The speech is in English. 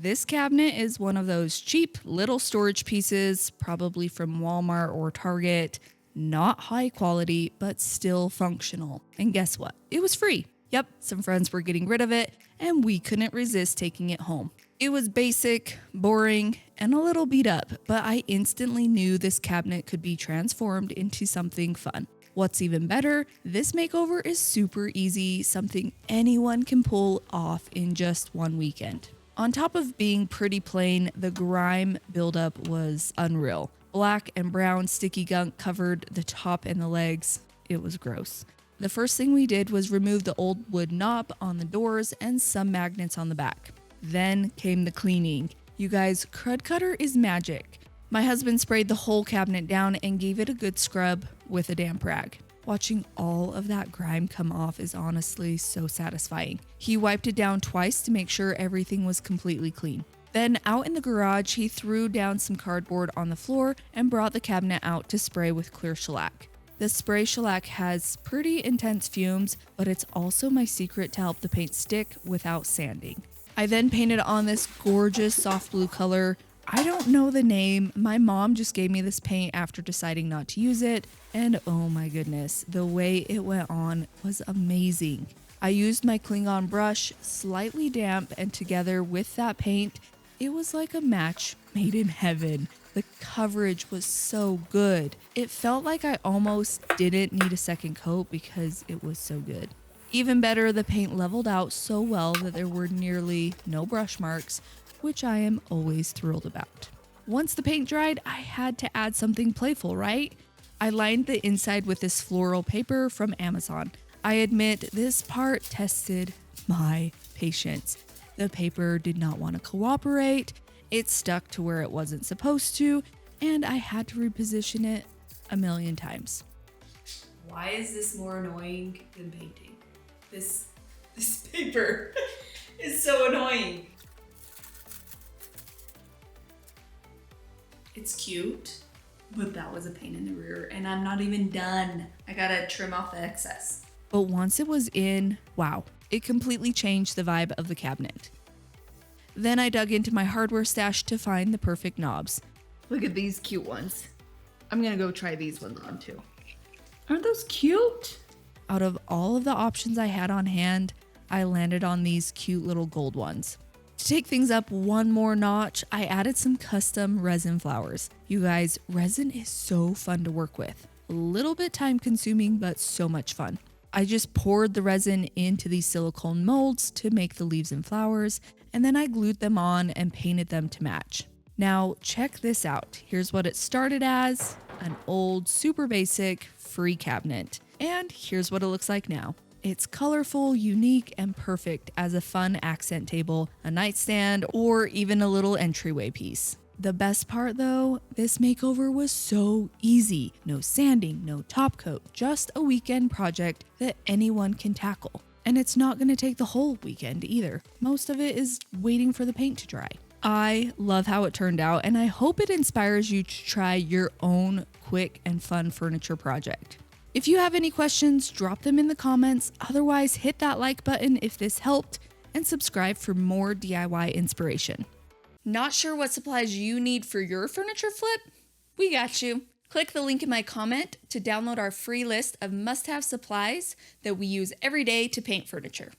This cabinet is one of those cheap little storage pieces, probably from Walmart or Target. Not high quality, but still functional. And guess what? It was free. Yep, some friends were getting rid of it, and we couldn't resist taking it home. It was basic, boring, and a little beat up, but I instantly knew this cabinet could be transformed into something fun. What's even better, this makeover is super easy, something anyone can pull off in just one weekend. On top of being pretty plain, the grime buildup was unreal. Black and brown sticky gunk covered the top and the legs. It was gross. The first thing we did was remove the old wood knob on the doors and some magnets on the back. Then came the cleaning. You guys, Crud Cutter is magic. My husband sprayed the whole cabinet down and gave it a good scrub with a damp rag. Watching all of that grime come off is honestly so satisfying. He wiped it down twice to make sure everything was completely clean. Then out in the garage, he threw down some cardboard on the floor and brought the cabinet out to spray with clear shellac. The spray shellac has pretty intense fumes, but it's also my secret to help the paint stick without sanding. I then painted on this gorgeous soft blue color. I don't know the name. My mom just gave me this paint after deciding not to use it, and oh my goodness, the way it went on was amazing. I used my Klingon brush, slightly damp, and together with that paint, it was like a match made in heaven. The coverage was so good. It felt like I almost didn't need a second coat because it was so good. Even better, the paint leveled out so well that there were nearly no brush marks, which I am always thrilled about. Once the paint dried, I had to add something playful, right? I lined the inside with this floral paper from Amazon. I admit this part tested my patience. The paper did not want to cooperate, it stuck to where it wasn't supposed to, and I had to reposition it a million times. Why is this more annoying than painting? This paper is so annoying. It's cute, but that was a pain in the rear, and I'm not even done. I gotta trim off the excess. But once it was in, wow, it completely changed the vibe of the cabinet. Then I dug into my hardware stash to find the perfect knobs. Look at these cute ones. I'm gonna go try these ones on too. Aren't those cute? Out of all of the options I had on hand, I landed on these cute little gold ones. To take things up one more notch, I added some custom resin flowers. You guys, resin is so fun to work with. A little bit time consuming, but so much fun. I just poured the resin into these silicone molds to make the leaves and flowers, and then I glued them on and painted them to match. Now check this out. Here's what it started as, an old, super basic, free cabinet. And here's what it looks like now. It's colorful, unique, and perfect as a fun accent table, a nightstand, or even a little entryway piece. The best part though, this makeover was so easy. No sanding, no top coat, just a weekend project that anyone can tackle. And it's not going to take the whole weekend either. Most of it is waiting for the paint to dry. I love how it turned out, and I hope it inspires you to try your own quick and fun furniture project. If you have any questions, drop them in the comments. Otherwise, hit that like button if this helped, and subscribe for more DIY inspiration. Not sure what supplies you need for your furniture flip? We got you. Click the link in my comment to download our free list of must-have supplies that we use every day to paint furniture.